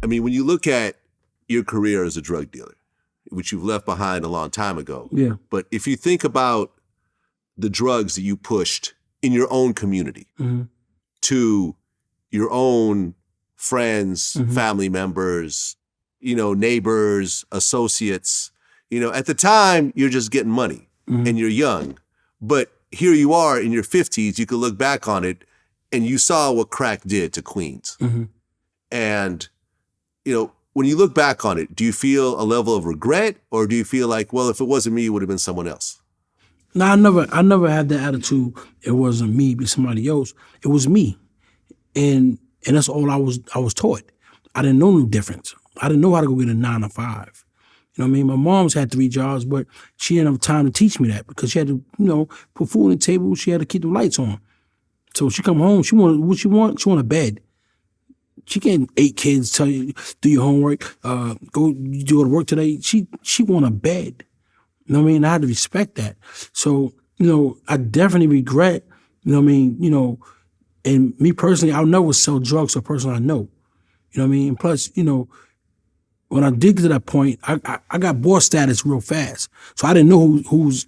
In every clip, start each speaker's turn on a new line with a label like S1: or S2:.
S1: mean, when you look at your career as a drug dealer, which you've left behind a long time ago.
S2: Yeah.
S1: But if you think about the drugs that you pushed in your own community to your own friends, family members, neighbors, associates, at the time you're just getting money and you're young. But here you are in your 50s, you could look back on it and you saw what crack did to Queens. And, when you look back on it, do you feel a level of regret or do you feel like, well, if it wasn't me, it would have been someone else?
S2: No, I never had that attitude. It wasn't me, but somebody else. It was me. And that's all I was taught. I didn't know no difference. I didn't know how to go get a 9 to 5. You know what I mean? My mom's had 3 jobs, but she didn't have time to teach me that because she had to, put food on the table. She had to keep the lights on. So she come home, what she want? She want a bed. She can't 8 kids tell you, do your homework, go to work today. She want a bed. You know what I mean? I had to respect that. So, I definitely regret, and me personally, I'll never sell drugs to a person I know. You know what I mean? Plus, when I did get to that point, I got boss status real fast. So I didn't know who's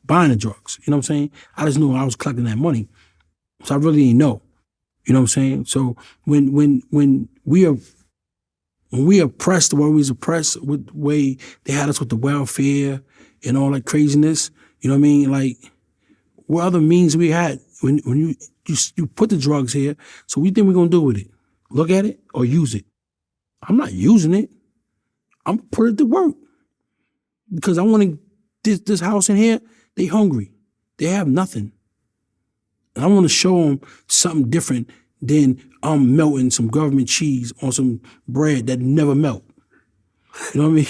S2: buying the drugs. You know what I'm saying? I just knew I was collecting that money. So I really didn't know. You know what I'm saying? So when we oppressed the way we was oppressed, with the way they had us with the welfare and all that craziness, you know what I mean? Like, what other means we had when you put the drugs here, so what do you think we're gonna do with it? Look at it or use it? I'm not using it. I'm put it to work. Because I want this house in here, they hungry. They have nothing. And I want to show them something different than I'm melting some government cheese on some bread that never melt. You know what I mean?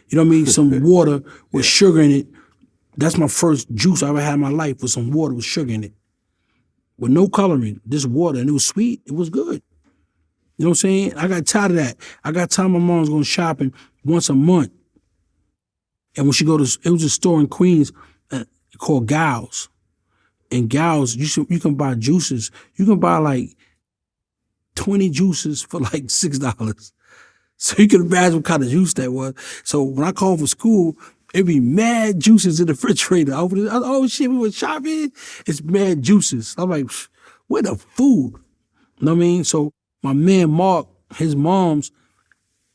S2: You know what I mean? Some water with sugar in it. That's my first juice I ever had in my life, was some water with sugar in it. With no coloring, just water. And it was sweet. It was good. You know what I'm saying? I got tired of that. I got tired of my mom was going shopping once a month. And when she it was a store in Queens called Gals. And Gals, you can buy juices. You can buy like 20 juices for like $6. So you can imagine what kind of juice that was. So when I called for school, it'd be mad juices in the refrigerator. I opened it, oh shit, we were shopping. It's mad juices. I'm like, where the food? You know what I mean? So my man Mark, his mom's,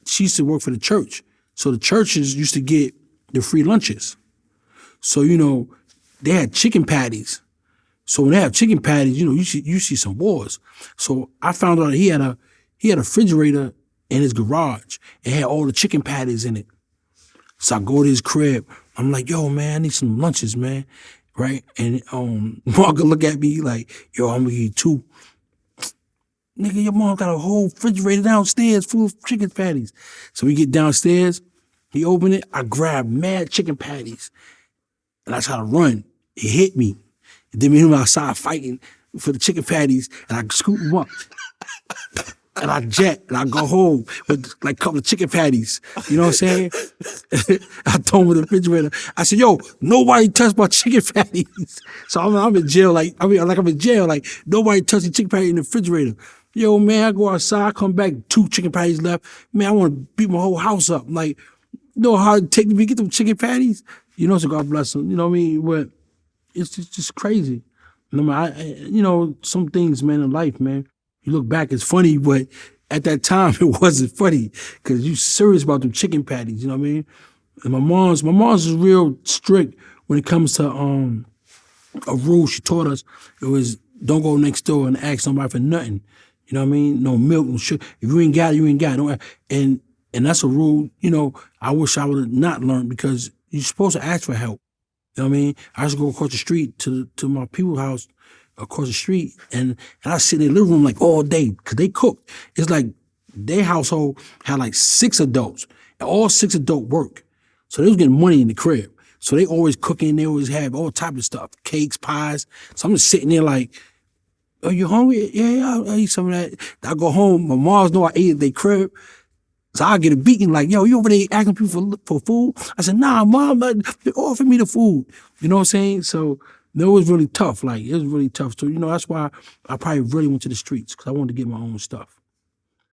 S2: she used to work for the church. So the churches used to get the free lunches. So, they had chicken patties. So when they have chicken patties, you see some wars. So I found out he had a refrigerator in his garage and had all the chicken patties in it. So I go to his crib. I'm like, yo, man, I need some lunches, man. Right? And Mark would look at me like, yo, I'm gonna eat 2. Nigga, your mom got a whole refrigerator downstairs full of chicken patties. So we get downstairs, he opened it, I grabbed mad chicken patties. And I try to run. It hit me. And then me and him outside fighting for the chicken patties, and I scoop them up. And I jet, and I go home with like a couple of chicken patties. You know what I'm saying? I told him in the refrigerator, I said, yo, nobody touched my chicken patties. So I'm in jail, I'm in jail, like nobody touched the chicken patty in the refrigerator. Yo, man, I go outside, I come back, 2 chicken patties left. Man, I want to beat my whole house up. Like, you know how it take me to get them chicken patties? So God bless them, you know what I mean? But it's just crazy. Some things, man, in life, man, you look back, it's funny, but at that time, it wasn't funny because you serious about them chicken patties, you know what I mean? And my mom's is real strict when it comes to a rule she taught us. It was, don't go next door and ask somebody for nothing. You know what I mean? No milk, no sugar. If you ain't got it, you ain't got it. And that's a rule, I wish I would have not learned because you're supposed to ask for help. You know what I mean? I used to go across the street to my people's house across the street, and I sit in the living room like all day because they cooked. It's like their household had like 6 adults, and all 6 adults work. So they was getting money in the crib. So they always cooking, they always have all type of stuff, cakes, pies. So I'm just sitting there like, are you hungry? Yeah, I'll eat some of that. I go home, my moms know I ate at their crib. So I get a beating like, yo, you over there asking people for food? I said, nah, Mom, they offered me the food. You know what I'm saying? So it was really tough. Like, it was really tough. So, that's why I probably really went to the streets because I wanted to get my own stuff.